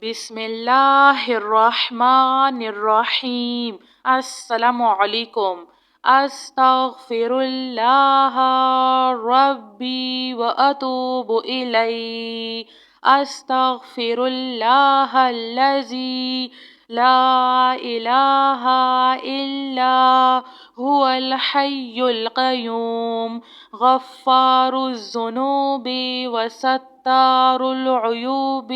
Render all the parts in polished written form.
بسم اللہ الرحمن الرحیم۔ السلام علیکم۔ استغفر اللہ ربی واتوب الیہ۔ استغفر اللہ الذی لا الہ الا هو الحی القیوم غفار الذنوب وستار العیوب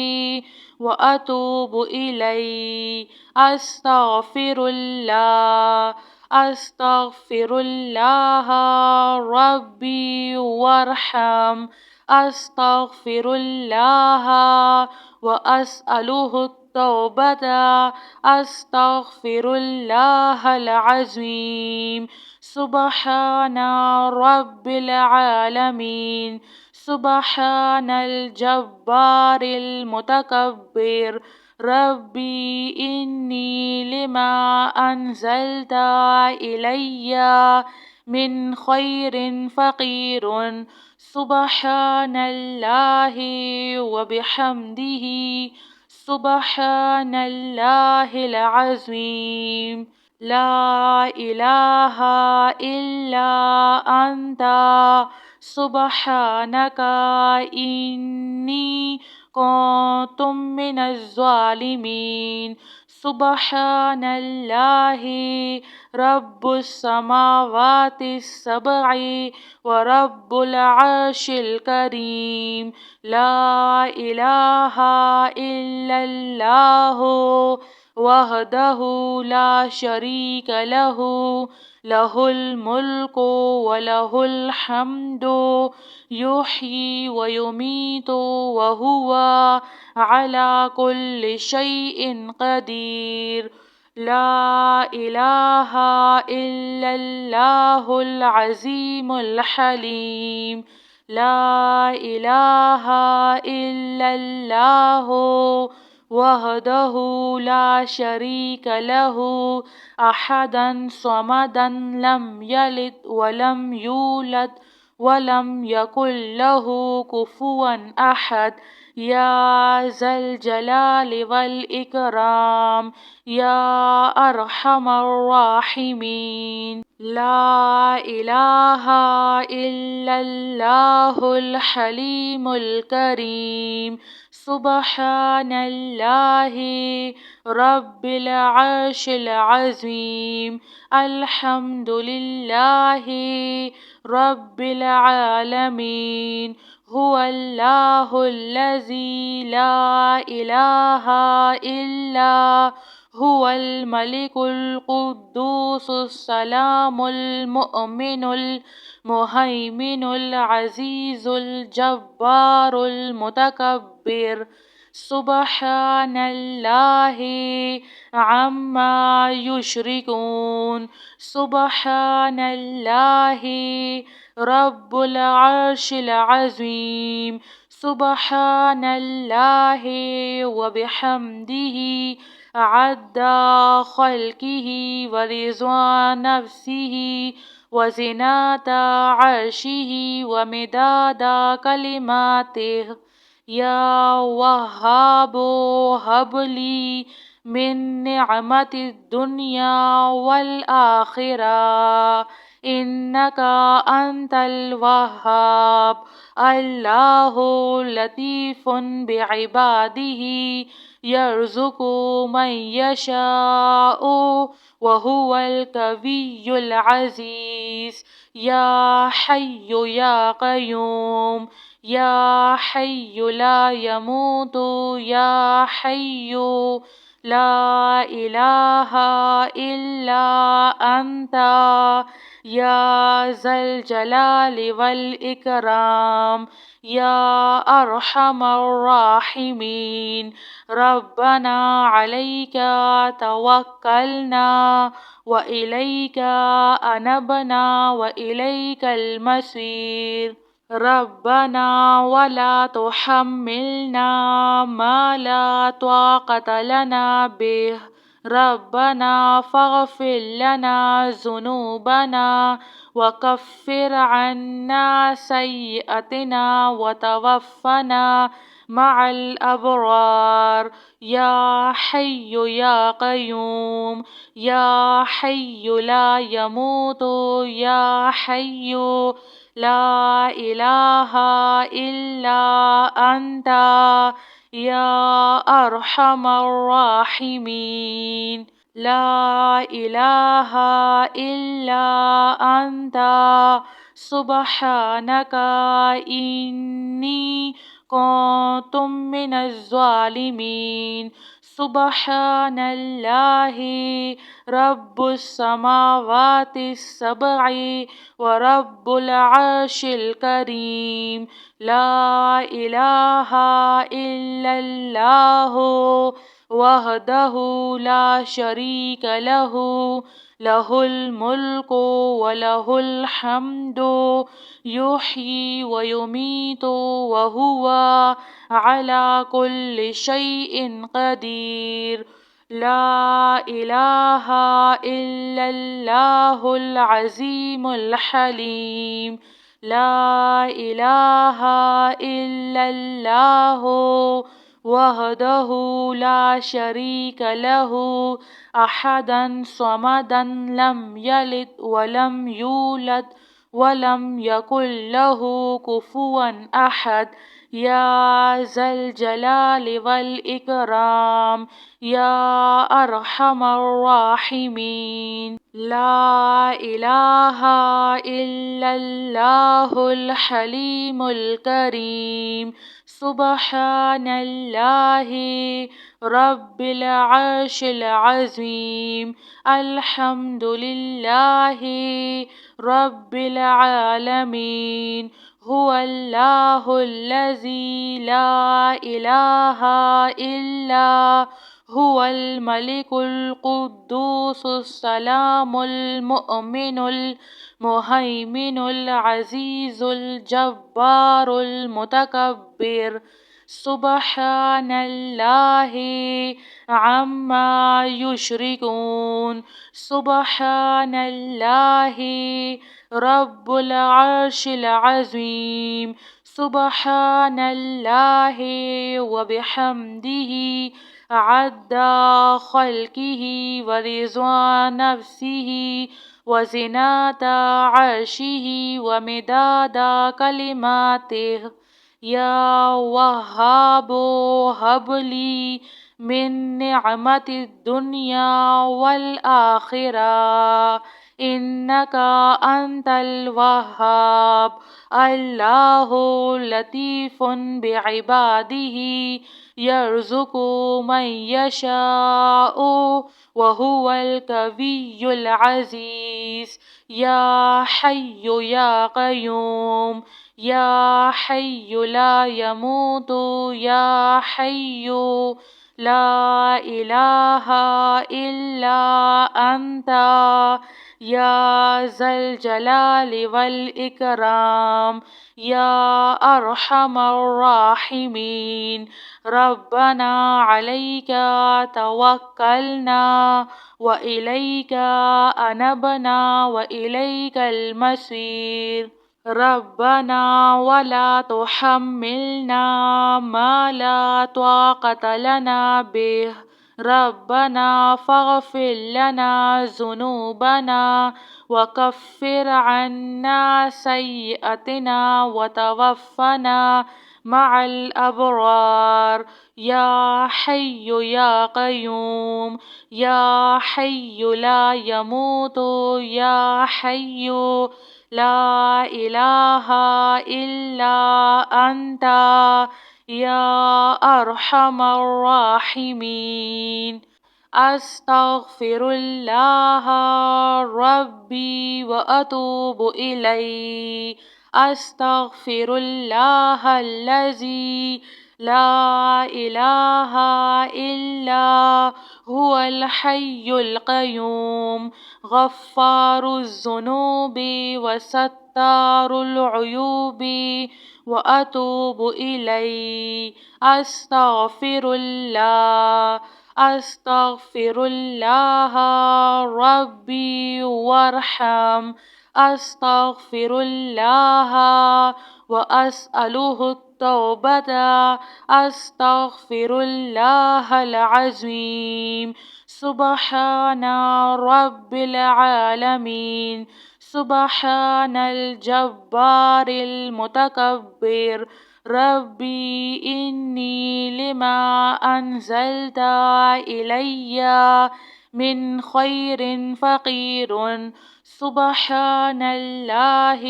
وأتوب إليه۔ أستغفر الله أستغفر الله ربي وارحم۔ أستغفر الله وأسأله التوبة۔ أستغفر الله العظيم۔ سبحان رب العالمين۔ سبحان الجبار المتكبر۔ ربي إني لما أنزلت إلي من خير فقير۔ سبحان الله وبحمده سبحان الله العظيم۔ لا إله إلا أنت سبحانك إني كنت من الظالمين۔ سبحان الله رب السماوات السبع ورب العرش الكريم۔ لا إله إلا الله وحده لا شريك له، له الملك وله الحمد يحيي ويميت وهو على كل شيء قدير۔ لا إله إلا الله العظيم الحليم۔ لا إله إلا الله وحده لا شريك له أحدا صمدا لم يلد ولم يولد ولم يكن له كفوا أحد۔ يا ذا الجلال والإكرام يا أرحم الراحمين۔ لا إله إلا الله الحليم الكريم۔ سبحان الله رب العرش العظيم۔ الحمد لله رب العالمين۔ هو الله الذي لا إله إلا هو الملك القدوس السلام المؤمن المهيمن العزيز الجبار المتكبر۔ سبحان الله عما يشركون۔ سبحان الله رب العرش العظيم۔ سبحان الله وبحمده عد خلقه ورضا نفسه وزنة عرشه ومداد كلماته۔ يا وهاب هب لي من نعمة الدنيا والآخرة إنك أنت الوهاب۔ الله لطيف بعباده يرزق من يشاء وهو القوي العزيز۔ يا حي يا قيوم يا حي لا يموت يا حي لا إله إلا أنت يا ذا الجلال والإكرام يا أرحم الراحمين۔ ربنا عليك توكلنا وإليك أنبنا وإليك المصير۔ ربنا ولا تحملنا ما لا طاقة لنا به۔ ربنا فاغفر لنا ذنوبنا وكفر عنا سيئاتنا وتوفنا مع الأبرار يا حي يا قيوم يا حي لا يموت يا حي لا إله إلا أنت يا أرحم الراحمين لا إله إلا أنت سبحانك إني كنت من الظالمين سبحان الله رب السماوات السبع ورب العرش الكريم لا إله إلا الله وحده لا شريك له له الملك وله الحمد يحيي ويميت وهو على كل شيء قدير لا إله إلا الله العظيم الحليم لا إله إلا الله وحده لا شريك له أحدا صمدا لم يلد ولم يولد ولم يكن له كفوا أحد يا ذا الجلال والإكرام يا أرحم الراحمين لا إله إلا الله الحليم الكريم سبحان الله رب العرش العظيم الحمد لله رب العالمين هو الله الذي لا إله إلا هو الملك القدوس السلام المؤمن المهيمن العزيز الجبار المتكبر سبحان الله عما يشركون سبحان الله رب العرش العظيم سبحان الله وبحمده عد خلقه ورضا نفسه وزنة عرشه ومداد كلماته يا وهاب هب لي من نعمة الدنيا والآخرة إنك أنت الوهاب الله لطيف بعباده يرزق من يشاء وهو القوي العزيز يا حي يا قيوم يا حي لا يموت يا حي لا إله إلا أنت يا ذا الجلال والإكرام يا أرحم الراحمين ربنا عليك توكلنا وإليك أنبنا وإليك المصير ربنا ولا تحملنا ما لا طاقة لنا به ربنا فاغفر لنا ذنوبنا وكفر عنا سيئاتنا وتوفنا مع الأبرار يا حي يا قيوم يا حي لا يموت يا حي لا إله إلا أنت يا أرحم الراحمين أستغفر الله ربي وأتوب إليه أستغفر الله الذي لا إله إلا هو الحي القيوم غفار الذنوب وستار العيوب وأتوب إليه أستغفر الله أستغفر الله ربي وارحم أستغفر الله وأسأله التوبة. أستغفر الله العظيم. سبحان رب العالمين. سبحان الجبار المتكبر. ربي إني لما أنزلت إلي من خير فقير. سبحان الله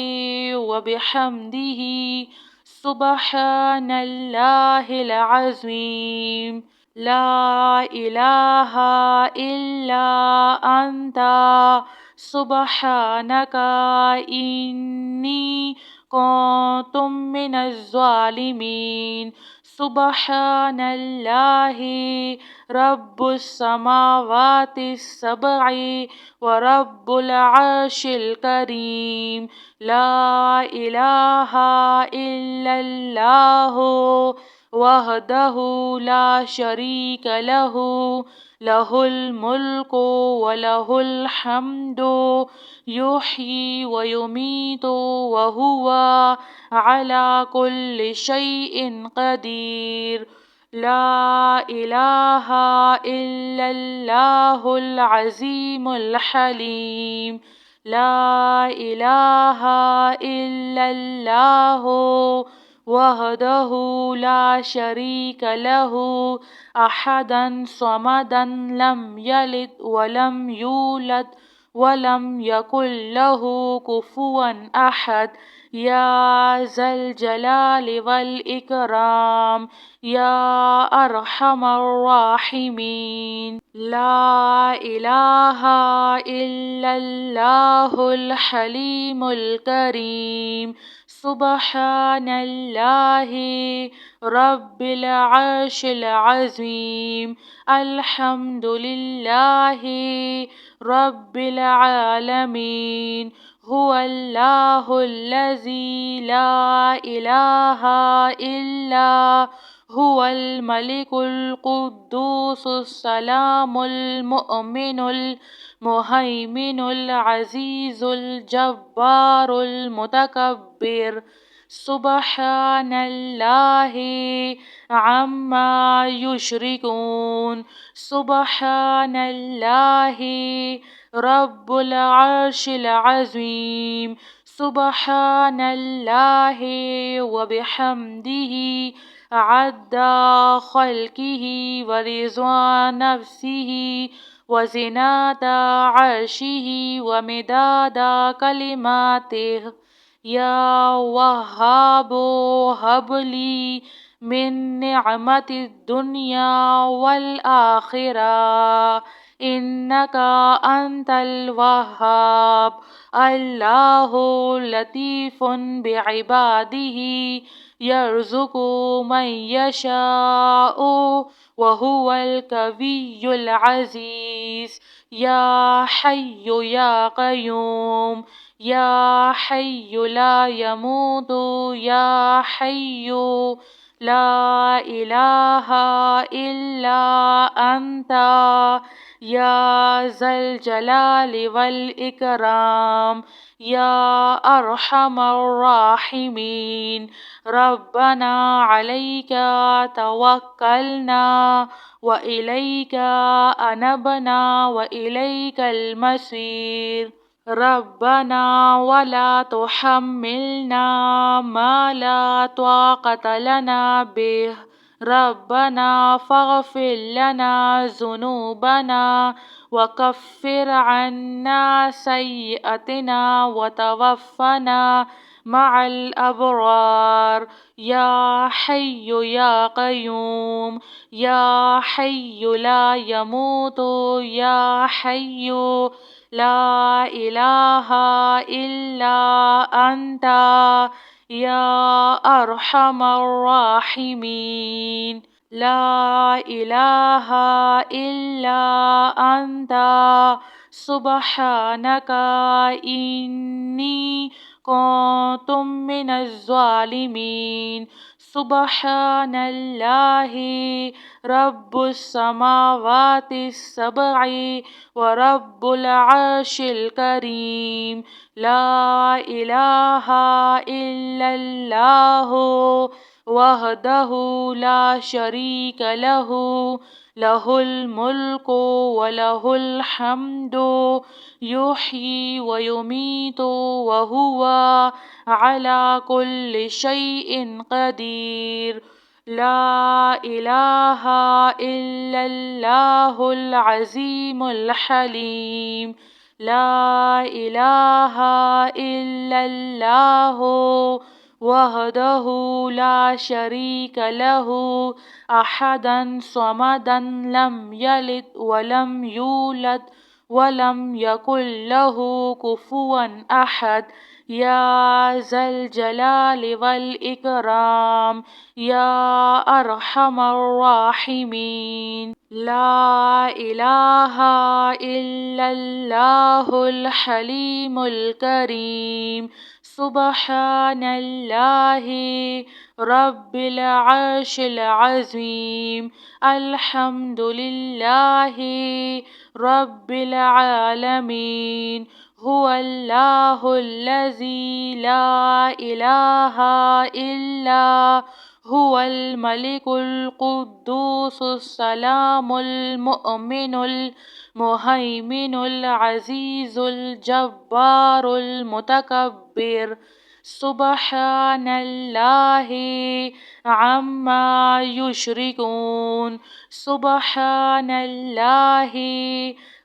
وبحمده. سبحان الله العظيم. لا إله إلا أنت سبحانك إني كنت من الظالمين. سبحان الله رب السماوات السبع ورب العرش الكريم. لا إله إلا الله وحده لا شريك له. له الملك وله الحمد يحيي ويميت وهو على كل شيء قدير. لا إله إلا الله العظيم الحليم. لا إله إلا الله وحده لا شريك له. أحدا صمدا لم يلد ولم يولد ولم يكن له كفوا أحد. يا ذا الجلال والإكرام يا أرحم الراحمين. لا إله إلا الله الحليم الكريم. سبحان الله رب العرش العظيم. الحمد لله رب العالمين. هو الله الذي لا إله إلا هو الملك القدوس السلام المؤمن المهيمن العزيز الجبار المتكبر. سبحان الله عما يشركون. سبحان الله رب العرش العظيم. سبحان الله وبحمده عد خلقه ورضا نفسه وزنة عرشه ومداد كلماته. يا وهاب هب لي من نعمة الدنيا والآخرة إنك أنت الوهاب. الله لطيف بعباده يرزق من يشاء وهو القوي العزيز. يا حي يا قيوم يا حي لا يموت يا حي لا إله إلا أنت يا ذا الجلال والإكرام يا أرحم الراحمين. ربنا عليك توكلنا وإليك أنبنا وإليك المصير. ربنا ولا تحملنا ما لا طاقة لنا به. ربنا فاغفر لنا ذنوبنا وكفر عنا سيئاتنا وتوفنا مع الأبرار. يا حي يا قيوم يا حي لا يموت يا حي لا إله إلا أنت يا أرحم الراحمين. لا إله إلا أنت سبحانك إني كنت من الظالمين. سبحان الله رب السماوات السبع ورب العرش الكريم. لا إله إلا الله وحدہ لا شریک لہ لہ الملک ولہ الحمد یحیی ویمیت وہو علی کل شیء قدیر لا الہ الا اللہ العظیم الحلیم لا الہ الا اللہ وحدہ لا شریک لہ احدا صمدا لم یلد ولم یولد ولم یکن لہ کفوا احد یا ذا الجلال والاکرام یا ارحم الراحمین لا الہ الا اللہ الحلیم الکریم سبحان اللہ رب العرش العظیم الحمد للہ رب العالمین هو اللہ الذی لا الہ الا هو الملك القدوس السلام المؤمن المهيمن العزيز الجبار المتكبر سبحان الله عما يشركون سبحان الله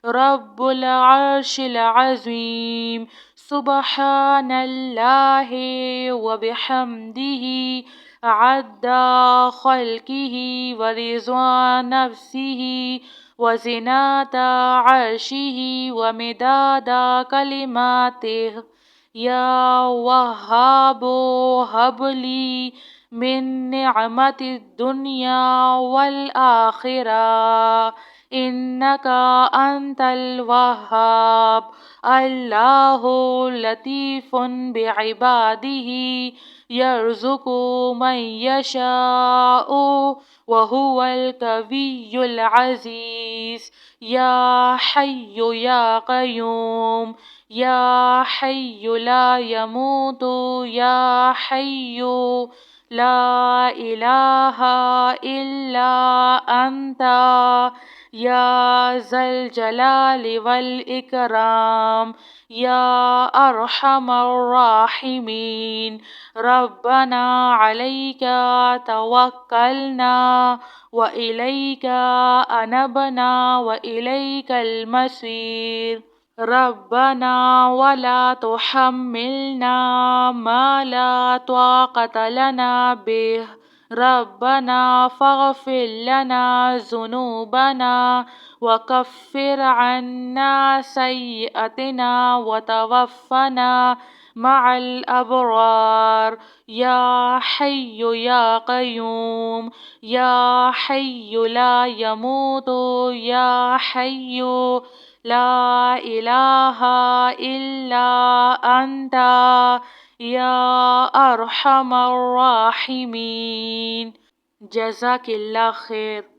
رب العرش العظيم سبحان الله وبحمده عد خلقه ورضا نفسه وزنات عرشه ومداد كلماته يا وهاب هب لي من نعمة الدنيا والآخرة إنك أنت الوهاب الله لطيف بعباده يرزق من يشاء وهو القوي العزيز يا حي يا قيوم يا حي لا يموت يا حي لا إله إلا أنت يا ذا الجلال والإكرام يا أرحم الراحمين ربنا عليك توكلنا وإليك أنبنا وإليك المصير ربنا ولا تحملنا ما لا طاقة لنا به ربنا فاغفر لنا ذنوبنا وكفر عنا سيئاتنا وتوفنا مع الأبرار يا حي يا قيوم يا حي لا يموت يا حي لا إله إلا أنت يا أرحم الراحمين جزاك الله خير.